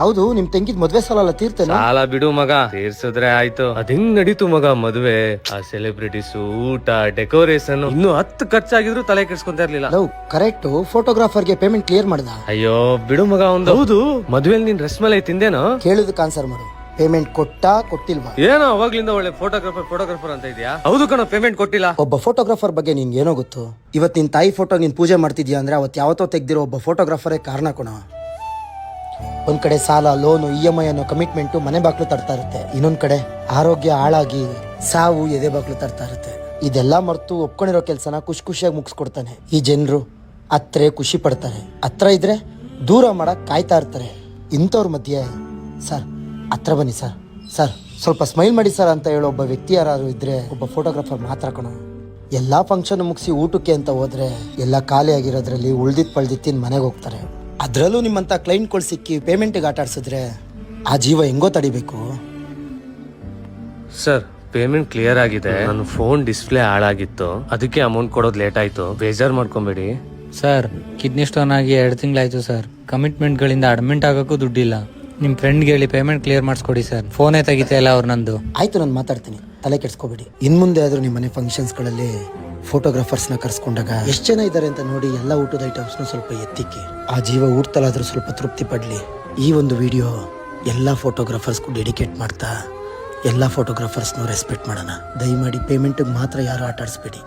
ಹೌದು, ನಿಮ್ ತಂಗಿದ್ ಮದ್ವೆ ಸಾಲ ಎಲ್ಲ ತೀರ್ತೇನೆ. ಸಾಲ ಬಿಡು ಮಗ, ತೀರ್ಸಿದ್ರೆ ಆಯ್ತು. ಅದ್ ಹೆಂಗ್ ನಡೀತು ಮಗ ಮದ್ವೆ? ಆ ಸೆಲೆಬ್ರಿಟೀಸ್, ಊಟ, ಡೆಕೋರೇಷನ್ ಇನ್ನು 10 ಖರ್ಚಾಗಿದ್ರು ತಲೆ ಕೆಡ್ಸ್ಕೊಂತ ಇರ್ಲಿಲ್ಲ. Love correct. ಫೋಟೋಗ್ರಾಫರ್ಗೆ ಪೇಮೆಂಟ್ ಕ್ಲಿಯರ್ ಮಾಡ್ದ? ಅಯ್ಯೋ ಬಿಡು ಮಗ ಒಂದು. ಹೌದು, ಮದ್ವೆಲ್ ನೀನ್ ರೆಸ್ಟ್ ಮೇಲೆ ತಿಂದೇನೋ? ಕೇಳಿದಕ್ಕೆ ಆನ್ಸರ್ ಮಾಡು. ಪೇಮೆಂಟ್ ಕೊಟ್ಟಿಲ್ವಾ? ಏನೋ ಅವಾಗ್ಲಿಂದ ಒಳ್ಳೆ ಫೋಟೋಗ್ರಾಫರ್ ಅಂತ ಇದೆಯಾ? ಹೌದು ಕಣೋ, ಪೇಮೆಂಟ್ ಕೊಟ್ಟಿಲ್ಲ. ಒಬ್ಬ ಫೋಟೋಗ್ರಾಫರ್ ಬಗ್ಗೆ ನಿನ್ಗೆ ಏನೋ ಗೊತ್ತು? ಇವತ್ ನಿನ್ ತಾಯಿ ಫೋಟೋ ನೀನ್ ಪೂಜೆ ಮಾಡ್ತಿದ್ಯಾ ಅಂದ್ರೆ ಅವತ್ ಯಾವತ್ತೋ ತೆಗ್ದಿರೋ ಒಬ್ಬ ಫೋಟೋಗ್ರಾಫರೇ ಕಾರಣ ಕೊಣ. ಒಂದ್ ಕಡೆ ಸಾಲ, ಲೋನು, EMI ಅನ್ನೋ ಕಮಿಟ್ಮೆಂಟ್ ಮನೆ ಬಾಕ್ಲು ತರ್ತಾ ಇರುತ್ತೆ. ಇನ್ನೊಂದ್ ಕಡೆ ಆರೋಗ್ಯ ಹಾಳಾಗಿ ಸಾವು ಎದೆ ಬಾಕ್ಲು ತರ್ತಾ ಇರುತ್ತೆ. ಇದೆಲ್ಲ ಮರ್ತು ಒಪ್ಕೊಂಡಿರೋ ಕೆಲ್ಸನ ಖುಷಿಯಾಗಿ ಮುಗಿಸ್ಕೊಡ್ತಾನೆ. ಈ ಜನರು ಹತ್ರ ಖುಷಿ ಪಡ್ತಾರೆ, ಹತ್ರ ಇದ್ರೆ ದೂರ ಮಾಡಕ್ ಕಾಯ್ತಾ ಇರ್ತಾರೆ. ಇಂಥವ್ರ ಮಧ್ಯೆ ಸರ್ ಹತ್ರ ಬನ್ನಿ ಸರ್ ಸ್ವಲ್ಪ ಸ್ಮೈಲ್ ಮಾಡಿ ಸರ್ ಅಂತ ಹೇಳೋ ಒಬ್ಬ ವ್ಯಕ್ತಿ ಯಾರು ಇದ್ರೆ ಒಬ್ಬ ಫೋಟೋಗ್ರಾಫರ್ ಮಾತ್ರ ಕಣೋ. ಎಲ್ಲಾ ಫಂಕ್ಷನ್ ಮುಗಿಸಿ ಊಟಕ್ಕೆ ಅಂತ ಹೋದ್ರೆ ಎಲ್ಲ ಖಾಲಿ ಆಗಿರೋದ್ರಲ್ಲಿ ಉಳ್ದಿದ್ ತಿನ್ ಮನೆಗೆ ಹೋಗ್ತಾರೆ. ಅದ್ರಲ್ಲೂ ನಿಮ್ಮಂತ ಕ್ಲೈಂಟ್ಗಳು ಸಿಕ್ಕಿ ಪೇಮೆಂಟ್ಗೆ ಆಟ ಆಡ್ಸಿದ್ರೆ ಆ ಜೀವ ಹೆಂಗೋ ತಡಿಬೇಕು? ಸರ್, ಪೇಮೆಂಟ್ ಕ್ಲಿಯರ್ ಆಗಿದೆ. ನನ್ನ ಫೋನ್ ಡಿಸ್ಪ್ಲೇ ಹಾಳಾಗಿತ್ತು, ಅದಕ್ಕೆ ಅಮೌಂಟ್ ಕೊಡೋದು ಲೇಟ್ ಆಯ್ತು. ಬೇಜಾರ್ ಮಾಡ್ಕೊಂಬೇಡಿ. ಸರ್, ಕಿಡ್ನಿ ಸ್ಟೋನ್ ಆಗಿ 2 ತಿಂಗಳಾಯ್ತು ಸರ್. ಕಮಿಟ್ಮೆಂಟ್ಗಳಿಂದ ಅಡ್ಮಿಟ್ ಆಗೋಕ್ಕೂ ದುಡ್ಡಿಲ್ಲ. ನಿಮ್ಮ ಫ್ರೆಂಡ್ಗೆ ಹೇಳಿ ಪೇಮೆಂಟ್ ಕ್ಲಿಯರ್ ಮಾಡಿಸ್ಕೊಡಿ ಸರ್. ಫೋನೇ ತೆಗಿತಾ ಇಲ್ಲ ಅವ್ರು ನಂದು. ಆಯ್ತು, ನಾನು ಮಾತಾಡ್ತೀನಿ, ತಲೆ ಕೆಡ್ಸ್ಕೊಬೇಡಿ. ಇನ್ಮುಂದೆ ಆದ್ರೂ ನಿಮ್ಮ ಮನೆ ಫಂಕ್ಷನ್ಸ್ಗಳಲ್ಲಿ ಫೋಟೋಗ್ರಾಫರ್ಸ್ನ ಕರ್ಸ್ಕೊಂಡಾಗ ಎಷ್ಟು ಜನ ಇದ್ದಾರೆ ಅಂತ ನೋಡಿ ಎಲ್ಲ ಊಟದ ಐಟಮ್ಸ್ನ ಸ್ವಲ್ಪ ಎತ್ತಿಕ್ಕಿ. ಆ ಜೀವ ಊಟದಲ್ಲಾದ್ರೂ ಸ್ವಲ್ಪ ತೃಪ್ತಿ ಪಡ್ಲಿ. ಈ ಒಂದು ವಿಡಿಯೋ ಎಲ್ಲ ಫೋಟೋಗ್ರಾಫರ್ಸ್ಗೂ ಡೆಡಿಕೇಟ್ ಮಾಡ್ತಾ ಎಲ್ಲ ಫೋಟೋಗ್ರಾಫರ್ಸ್ನೂ ರೆಸ್ಪೆಕ್ಟ್ ಮಾಡೋಣ. ದಯಮಾಡಿ ಪೇಮೆಂಟ್ಗೆ ಮಾತ್ರ ಯಾರು ಆಟ ಆಡಿಸ್ಬೇಡಿ.